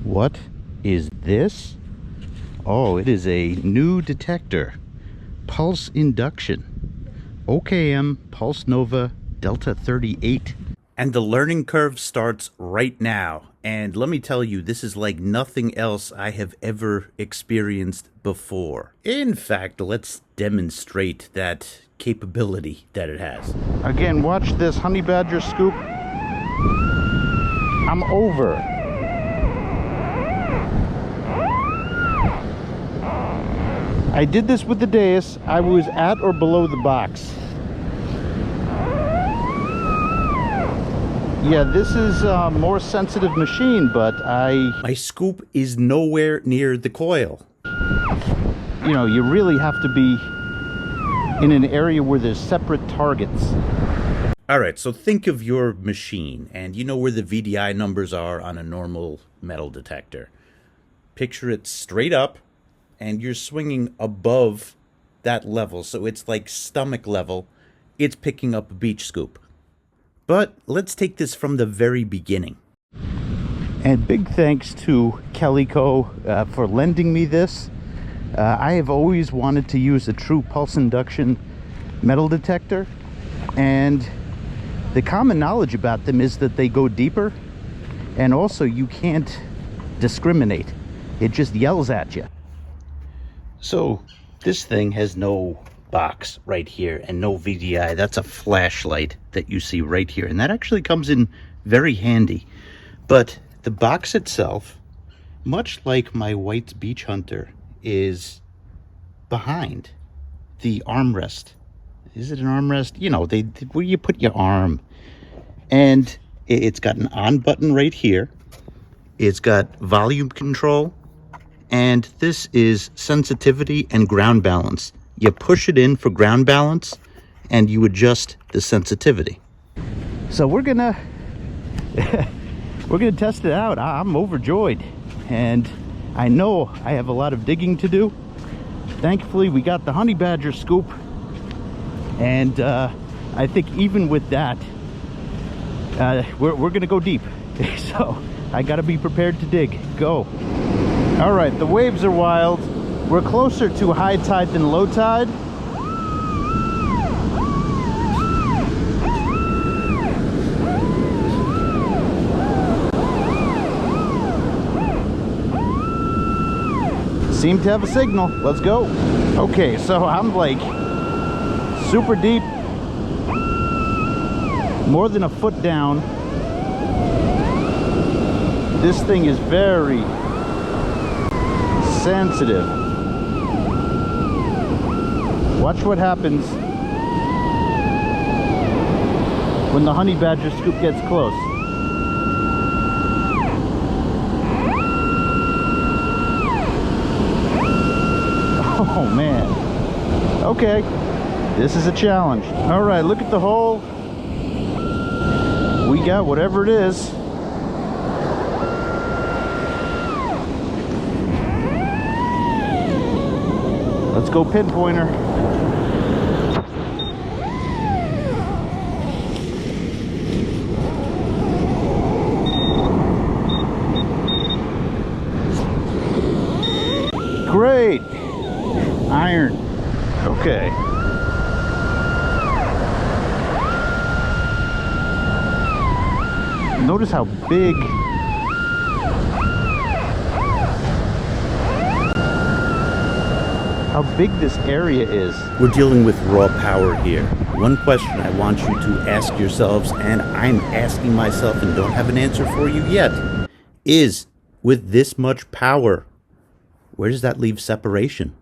What is this? Oh, it is a new detector. Pulse induction. OKM Pulse Nova Delta 38. And the learning curve starts right now. And let me tell you, this is like nothing else I have ever experienced before. In fact, let's demonstrate that capability that it has. Again, watch this honey badger scoop. I'm over. I did this with the Deus. I was at or below the box. Yeah, this is a more sensitive machine, but my scoop is nowhere near the coil. You know, you really have to be in an area where there's separate targets. All right, so think of your machine, and you know where the VDI numbers are on a normal metal detector. Picture it straight up, and you're swinging above that level, so it's like stomach level. It's picking up a beach scoop. But let's take this from the very beginning. And big thanks to Calico for lending me this. I have always wanted to use a true pulse induction metal detector, and the common knowledge about them is that they go deeper, and also you can't discriminate. It just yells at you. So this thing has no box right here and no VDI. That's a flashlight that you see right here, and that actually comes in very handy. But the box itself, much like my White's Beach Hunter, is behind the armrest. Is it an armrest? You know, where you put your arm. And it's got an on button right here. It's got volume control, and this is sensitivity and ground balance. You push it in for ground balance, and you adjust the sensitivity. So we're gonna test it out. I'm overjoyed, and I know I have a lot of digging to do. Thankfully, we got the honey badger scoop, and I think even with that, we're gonna go deep. So I gotta be prepared to dig. Go. All right, the waves are wild. We're closer to high tide than low tide. Seem to have a signal. Let's go. Okay, so I'm like super deep, more than a foot down. This thing is very sensitive. Watch what happens when the honey badger scoop gets close. Oh man. Okay, this is a challenge. All right, look at the hole. We got whatever it is. Let's go pinpointer. Great. Iron. Okay. Notice how big this area is. We're dealing with raw power here. One question I want you to ask yourselves, and I'm asking myself and don't have an answer for you yet, is with this much power, where does that leave separation?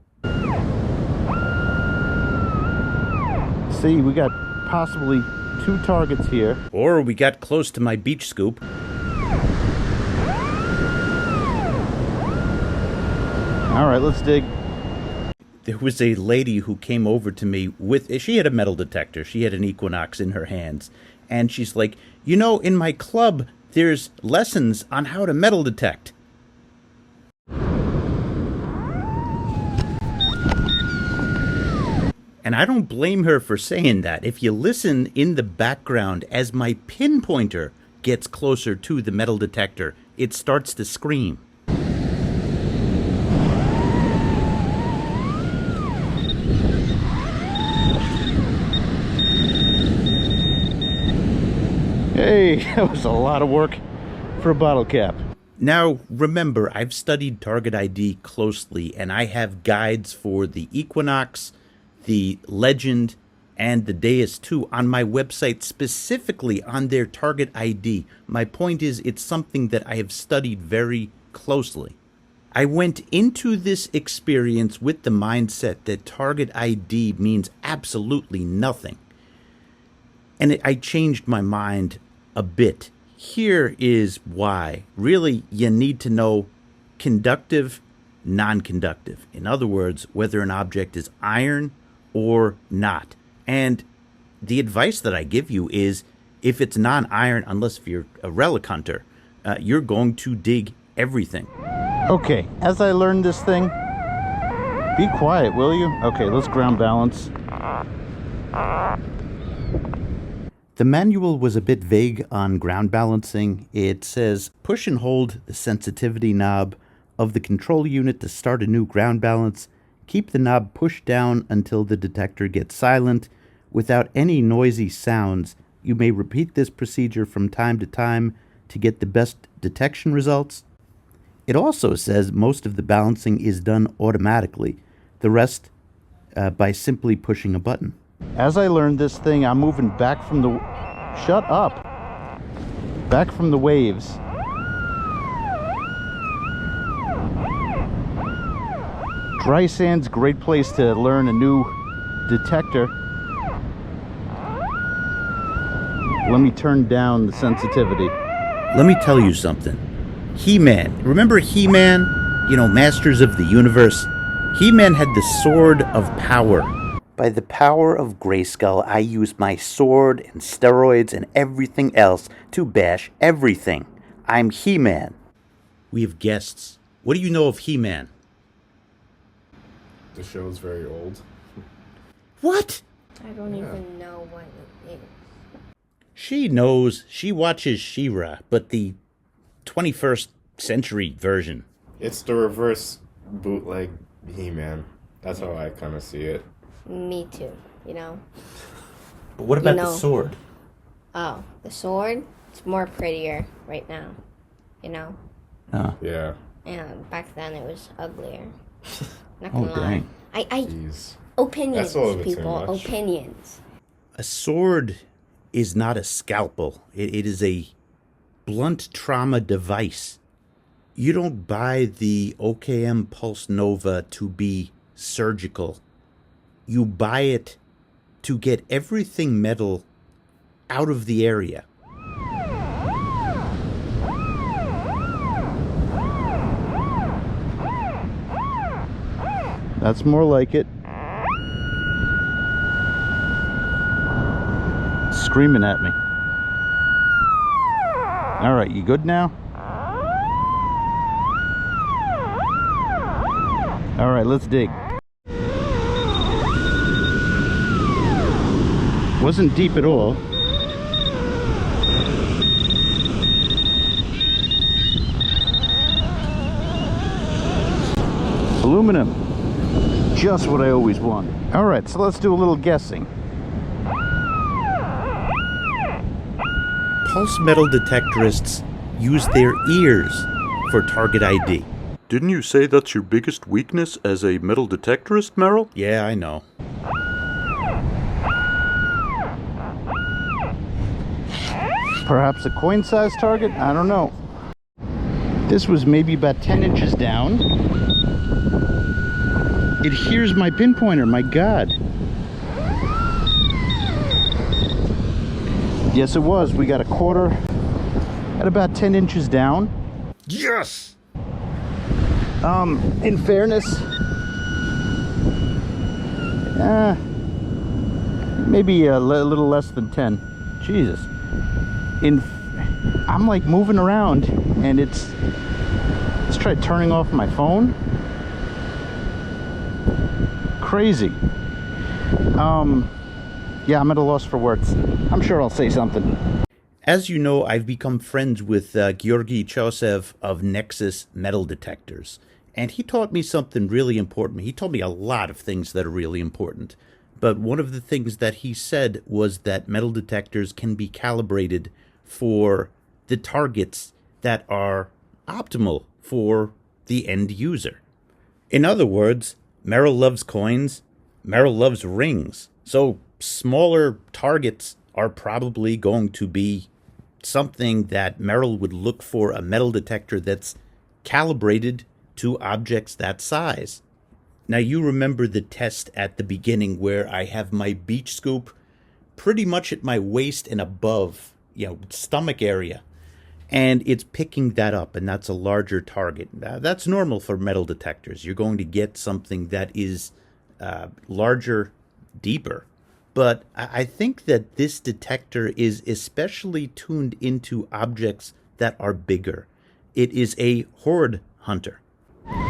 See, we got possibly 2 targets here. Or we got close to my beach scoop. All right, let's dig. There was a lady who came over to me with, she had a metal detector. She had an Equinox in her hands. And she's like, you know, in my club, there's lessons on how to metal detect. And I don't blame her for saying that. If you listen in the background as my pinpointer gets closer to the metal detector, it starts to scream. Hey, that was a lot of work for a bottle cap. Now, remember, I've studied target ID closely, and I have guides for the Equinox, the Legend, and the Deus 2 on my website, specifically on their target ID. My point is, it's something that I have studied very closely. I went into this experience with the mindset that target ID means absolutely nothing. And I changed my mind a bit. Here is why. Really, you need to know conductive, non-conductive. In other words, whether an object is iron or not. And the advice that I give you is, if it's non-iron, unless if you're a relic hunter, you're going to dig everything. Okay, as I learned this thing, be quiet, will you? Okay, let's ground balance. The manual was a bit vague on ground balancing. It says, push and hold the sensitivity knob of the control unit to start a new ground balance. Keep the knob pushed down until the detector gets silent. Without any noisy sounds, you may repeat this procedure from time to time to get the best detection results. It also says most of the balancing is done automatically, the rest by simply pushing a button. As I learned this thing, I'm moving back from the... Shut up! Back from the waves. Dry sand's a great place to learn a new detector. Let me turn down the sensitivity. Let me tell you something. He-Man. Remember He-Man? You know, Masters of the Universe? He-Man had the Sword of Power. By the power of Grayskull, I use my sword and steroids and everything else to bash everything. I'm He-Man. We have guests. What do you know of He-Man? The show's very old. What? I don't even know what it is. She knows. She watches She-Ra, but the 21st century version. It's the reverse bootleg He-Man. That's how I kind of see it. Me too, you know? But what about You know. the sword? Oh, the sword? It's more prettier right now, you know? Yeah. And back then it was uglier. Not Oh, gonna lie. dang. Jeez. Opinions, That's a little bit too people. much. Opinions. A sword is not a scalpel. It is a blunt trauma device. You don't buy the OKM Pulse Nova to be surgical. You buy it to get everything metal out of the area. That's more like it. Screaming at me. All right, you good now? All right, let's dig. Wasn't deep at all. Aluminum. Just what I always want. All right, so let's do a little guessing. Pulse metal detectorists use their ears for target ID. Didn't you say that's your biggest weakness as a metal detectorist, Merrill? Yeah, I know. Perhaps a coin-sized target? I don't know. This was maybe about 10 inches down. It hears my pinpointer, my God. Yes, it was. We got a quarter at about 10 inches down. Yes! In fairness, maybe a little less than 10. Jesus. I'm like moving around and let's try turning off my phone. Crazy. Yeah, I'm at a loss for words. I'm sure I'll say something. As you know, I've become friends with Georgy Chosev of Nexus Metal Detectors, and he taught me something really important. He told me a lot of things that are really important, but one of the things that he said was that metal detectors can be calibrated for the targets that are optimal for the end user. In other words, Merrill loves coins, Merrill loves rings. So smaller targets are probably going to be something that Merrill would look for a metal detector that's calibrated to objects that size. Now, you remember the test at the beginning where I have my beach scoop pretty much at my waist and above, stomach area. And it's picking that up, and that's a larger target. That's normal for metal detectors. You're going to get something that is larger, deeper. But I think that this detector is especially tuned into objects that are bigger. It is a horde hunter.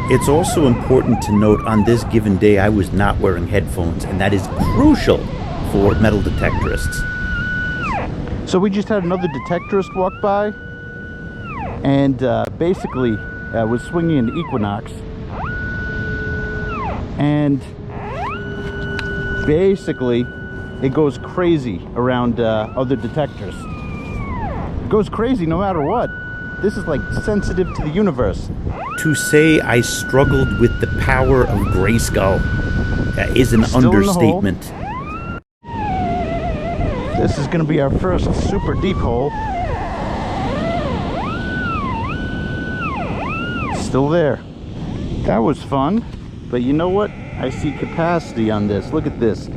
It's also important to note on this given day I was not wearing headphones, and that is crucial for metal detectorists. So we just had another detectorist walk by, and basically was swinging an Equinox, and basically it goes crazy around other detectors. It goes crazy no matter what. This is like sensitive to the universe. To say I struggled with the power of Grayskull is an Still understatement. This is going to be our first super deep hole. Still there. That was fun, but you know what? I see capacity on this. Look at this.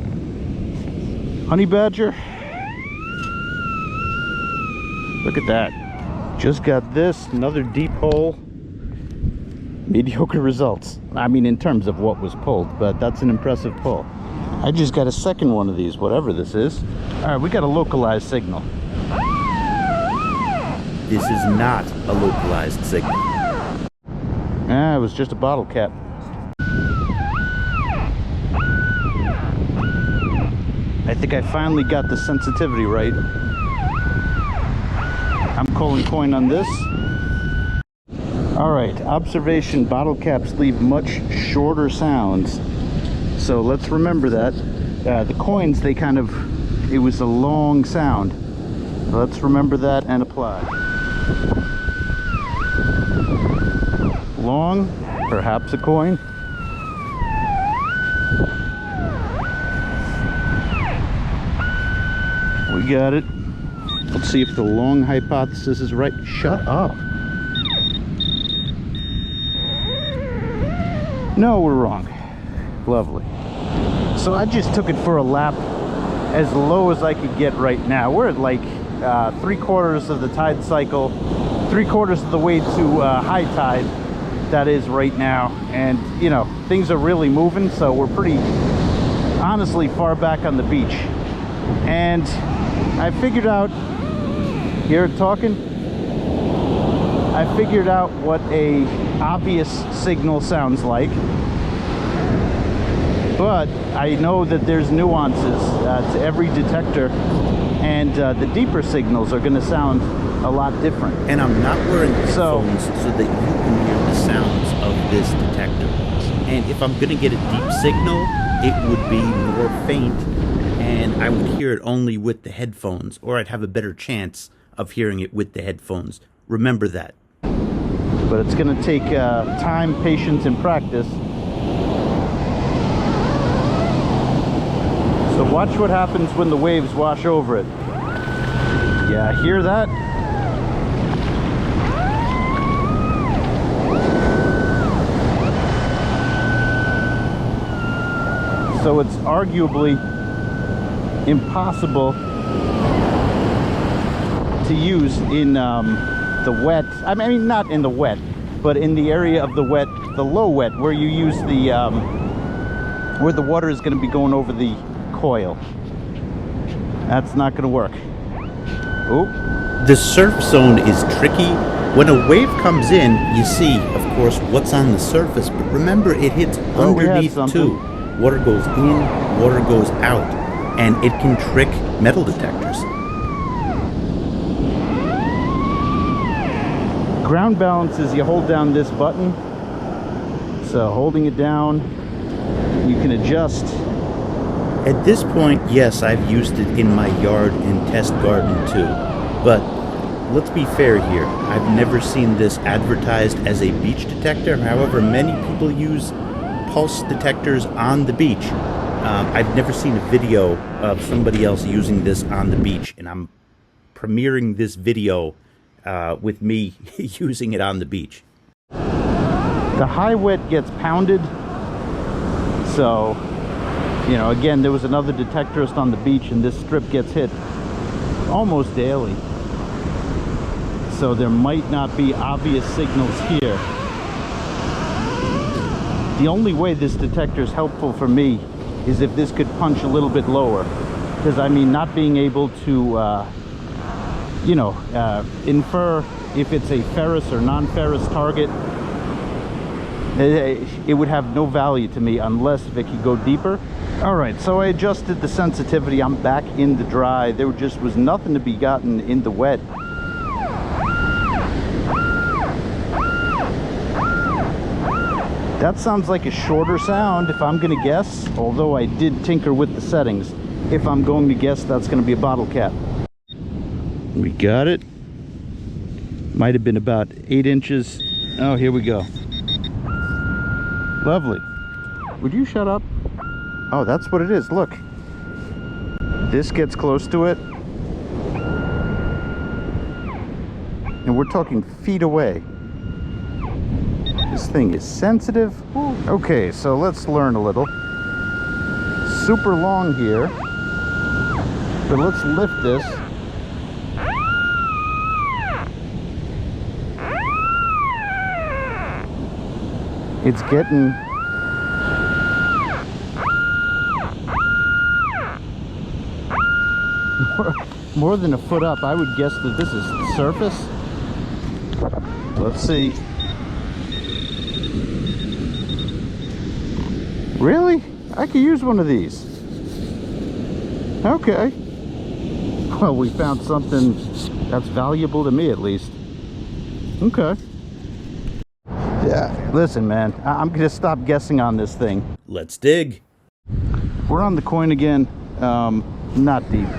Honey badger. Look at that. Just got this, another deep hole. Mediocre results. I mean, in terms of what was pulled, but that's an impressive pull. I just got a second one of these, whatever this is. All right, we got a localized signal. This is not a localized signal. Ah, it was just a bottle cap. I think I finally got the sensitivity right. I'm calling coin on this. All right, observation, bottle caps leave much shorter sounds. So let's remember that. The coins, it was a long sound. Let's remember that and apply. Long, perhaps a coin. We got it. Let's see if the long hypothesis is right. Shut up. No, we're wrong. Lovely. So I just took it for a lap as low as I could get right now. We're at like 3/4 of the tide cycle, 3/4 of the way to high tide, that is right now. And, things are really moving, so we're pretty, honestly, far back on the beach. And I figured out, here talking, I figured out what a obvious signal sounds like, but I know that there's nuances to every detector, and the deeper signals are going to sound a lot different. And I'm not wearing headphones so that you can hear the sounds of this detector. And if I'm going to get a deep signal, it would be more faint, and I would hear it only with the headphones, or I'd have a better chance of hearing it with the headphones. Remember that. But it's going to take time, patience, and practice. So watch what happens when the waves wash over it. Yeah, hear that? So it's arguably impossible to use in the wet. I mean, not in the wet, but in the area of the wet, the low wet, where you use the where the water is going to be going over the coil. That's not going to work. Oh, The surf zone is tricky. When a wave comes in, you see, of course, what's on the surface, but remember, it hits underneath too. Water goes in, water goes out, and it can trick metal detectors. ground balance is you hold down this button. So holding it down, you can adjust. At this point, yes, I've used it in my yard and test garden too. But let's be fair here. I've never seen this advertised as a beach detector. However, many people use pulse detectors on the beach. I've never seen a video of somebody else using this on the beach, and I'm premiering this video with me using it on the beach. The high wet gets pounded, so, you know, again, there was another detectorist on the beach, and this strip gets hit almost daily. So there might not be obvious signals here. The only way this detector is helpful for me is if this could punch a little bit lower. Because, I mean, not being able to, you know, infer if it's a ferrous or non-ferrous target, it would have no value to me unless if it could go deeper. All right, so I adjusted the sensitivity. I'm back in the dry. There just was nothing to be gotten in the wet. That sounds like a shorter sound if I'm gonna guess, although I did tinker with the settings. If I'm going to guess, that's gonna be a bottle cap. We got it. Might have been about 8 inches. Oh, here we go. Lovely. Would you shut up? Oh, that's what it is. Look. This gets close to it. And we're talking feet away. This thing is sensitive. Okay, so let's learn a little. Super long here. But let's lift this. It's getting more than a foot up. I would guess that this is the surface. Let's see. Really? I could use one of these. Okay. Well, we found something that's valuable to me, at least. Okay. Yeah, listen, man, I'm gonna stop guessing on this thing. Let's dig. We're on the coin again. Not deep.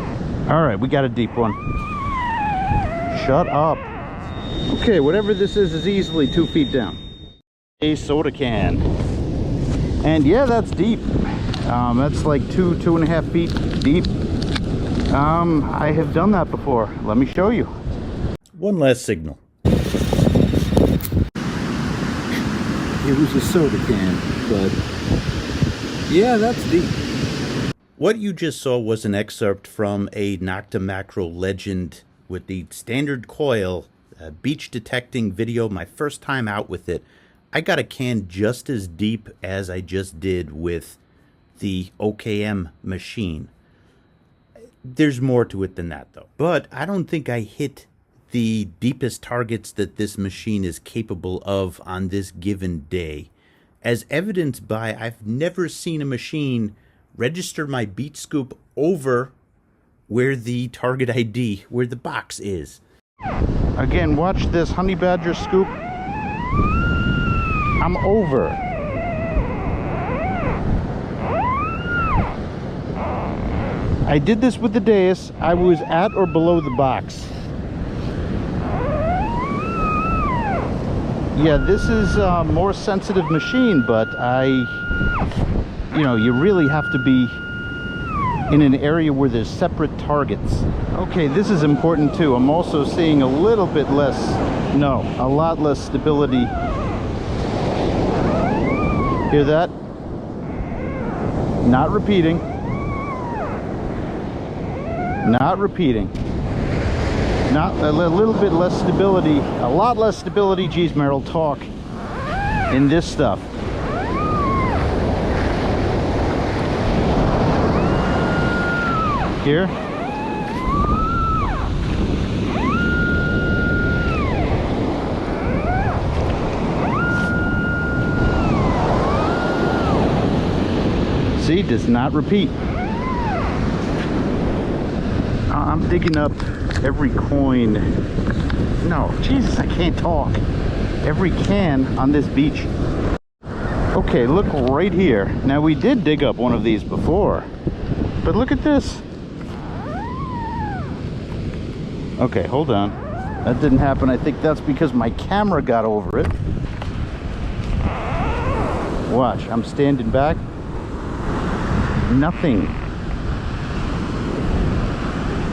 All right, we got a deep one. Shut up. Okay, whatever this is easily 2 feet down. A soda can. And yeah, that's deep. That's like 2.5 feet deep. I have done that before. Let me show you. One last signal. It was a soda can, but yeah, that's deep. What you just saw was an excerpt from a Nocta Macro Legend with the standard coil beach detecting video. My first time out with it. I got a can just as deep as I just did with the OKM machine. There's more to it than that, though. But I don't think I hit the deepest targets that this machine is capable of on this given day. As evidenced by, I've never seen a machine register my beach scoop over where the target ID, where the box is. Again, watch this honey badger scoop. I'm over. I did this with the Deus. I was at or below the box. Yeah, this is a more sensitive machine, but you know, you really have to be in an area where there's separate targets. Okay, this is important too. I'm also seeing a little bit less, no, a lot less stability. Hear that? Not repeating. Not repeating. Not a little bit less stability, a lot less stability. Geez, Merrill, talk in this stuff. Here. See, does not repeat. I'm digging up every coin. No, Jesus, I can't talk. Every can on this beach. Okay, look right here. Now, we did dig up one of these before, but look at this. Okay, hold on. That didn't happen. I think that's because my camera got over it. Watch, I'm standing back. Nothing.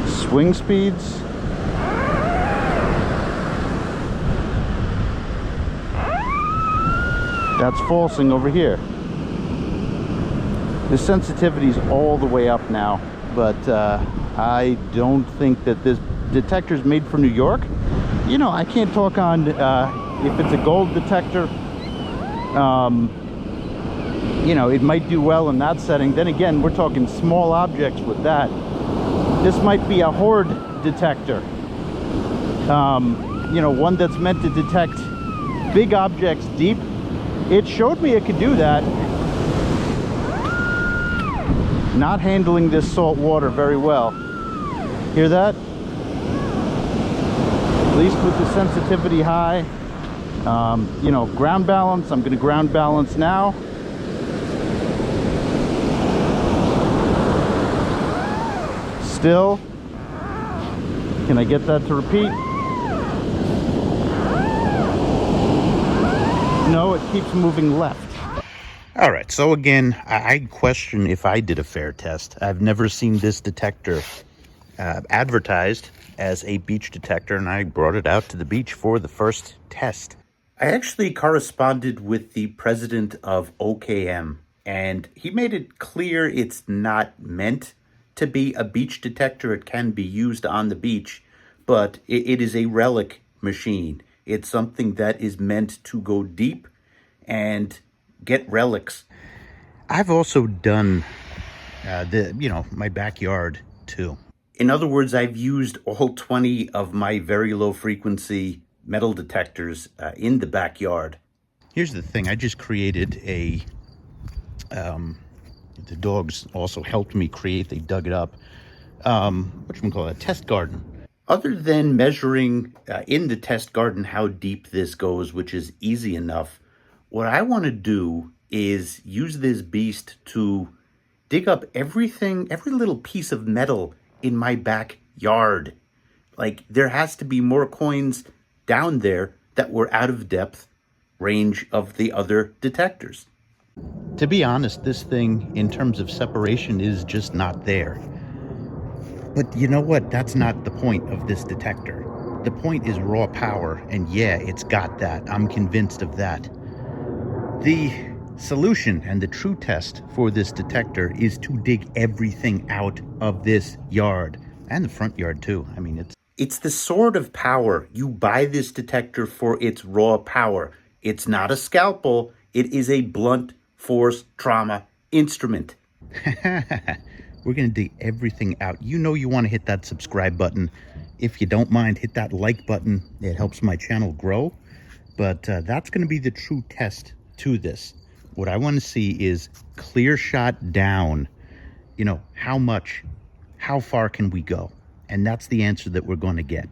Swing speeds. That's falsing over here. The sensitivity is all the way up now, but I don't think that this detector is made for New York. You know, I can't talk on if it's a gold detector. You know, it might do well in that setting. Then again, we're talking small objects with that. This might be a horde detector. You know, one that's meant to detect big objects deep. It showed me it could do that. Not handling this salt water very well. Hear that? At least with the sensitivity high. You know, ground balance. I'm going to ground balance now. Still. Can I get that to repeat? No, it keeps moving left. All right, so again, I question if I did a fair test. I've never seen this detector advertised as a beach detector, and I brought it out to the beach for the first test. I actually corresponded with the president of OKM, and he made it clear it's not meant to be a beach detector. It can be used on the beach, but it is a relic machine. It's something that is meant to go deep and get relics. I've also done my backyard too. In other words, I've used all 20 of my very low frequency metal detectors in the backyard. Here's the thing. I just created the dogs also helped me create, they dug it up, a test garden. Other than measuring in the test garden how deep this goes, which is easy enough, what I want to do is use this beast to dig up everything, every little piece of metal in my backyard. Like, there has to be more coins down there that were out of depth range of the other detectors. To be honest, this thing, in terms of separation, is just not there. But you know what? That's not the point of this detector. The point is raw power, and yeah, it's got that. I'm convinced of that. The solution and the true test for this detector is to dig everything out of this yard, and the front yard too. I mean, it's the sort of power you buy this detector for. Its raw power. It's not a scalpel. It is a blunt force trauma instrument. We're going to dig everything out. You know you want to hit that subscribe button. If you don't mind, hit that like button. It helps my channel grow. But that's going to be the true test to this. What I want to see is clear shot down. You know, how far can we go? And that's the answer that we're going to get.